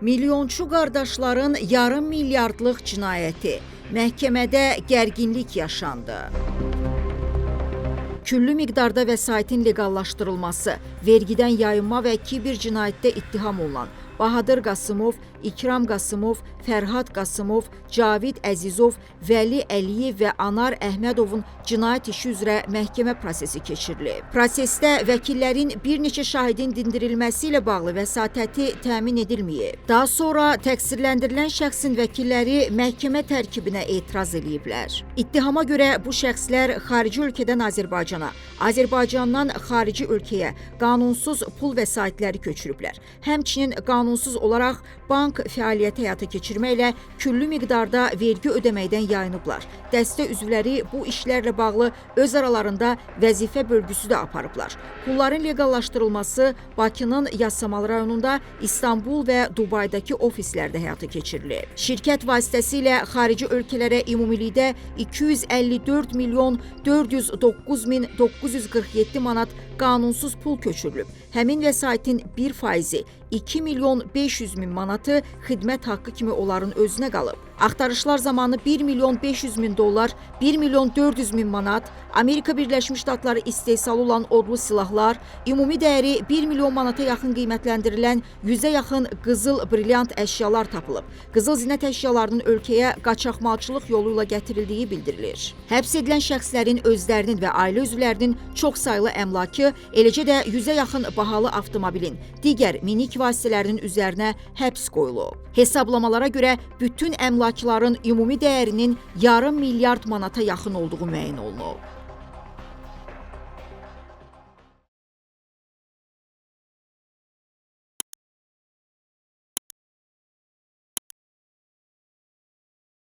Milyonçu qardaşların yarım milyardlıq cinayəti. Məhkəmədə gərginlik yaşandı. Küllü miqdarda vəsaitin legallaşdırılması, vergidən yayınma və kiber cinayətdə ittiham olunan Bahadır Qasımov, İkram Qasımov, Fərhad Qasımov, Cavid Əzizov, Vəli Əliyev və Anar Əhmədovun cinayət işi üzrə məhkəmə prosesi keçirilib. Prosesdə vəkillərin bir neçə şahidin dindirilməsi ilə bağlı vəsatəti təmin edilməyib. Daha sonra təqsirləndirilən şəxsin vəkilləri məhkəmə tərkibinə etiraz ediblər. İttihama görə bu şəxslər xarici ölkədən Azərbaycana, Azərbaycandan xarici ölkəyə qanunsuz pul vəsaitləri köçürüblər. Həmçinin qanunsuz olaraq bank fəaliyyəti həyata keçirməklə küllü miqdarda vergi ödəməkdən yayınıblar. Dəstə üzvləri bu işlərlə bağlı öz aralarında vəzifə bölgüsü də aparıblar. Pulların legallaşdırılması Bakının Yasamal rayonunda, İstanbul və Dubaydakı ofislərdə həyata keçirilib. Şirkət vasitəsilə xarici ölkələrə ümumilikdə 254 milyon 409 min 947 manat qanunsuz pul köçürülüb. Həmin vəsaitin 1%, 2 milyon 500 min manatı xidmət haqqı kimi onların özünə qalıb. Axtarışlar zamanı 1 milyon 500 min dollar, 1 milyon 400 min manat, Amerika Birləşmiş Ştatları istehsalı olan odlu silahlar, ümumi dəyəri 1 milyon manata yaxın qiymətləndirilən 100-ə yaxın qızıl brilyant əşyalar tapılıb. Qızıl zinət əşyalarının ölkəyə qaçaqmalçılıq yolu ilə gətirildiyi bildirilir. Həbs edilən şəxslərin özlərinin və ailə üzvlərinin çoxsaylı əmlakı, eləcə də 100-ə yaxın bahalı avtomobilin, digər minik vasitələrinin üzərinə həbs qoyulub. Hesablamalara görə bütün əmlakların ümumi dəyərinin yarım milyard manata yaxın olduğu müəyyən olunub.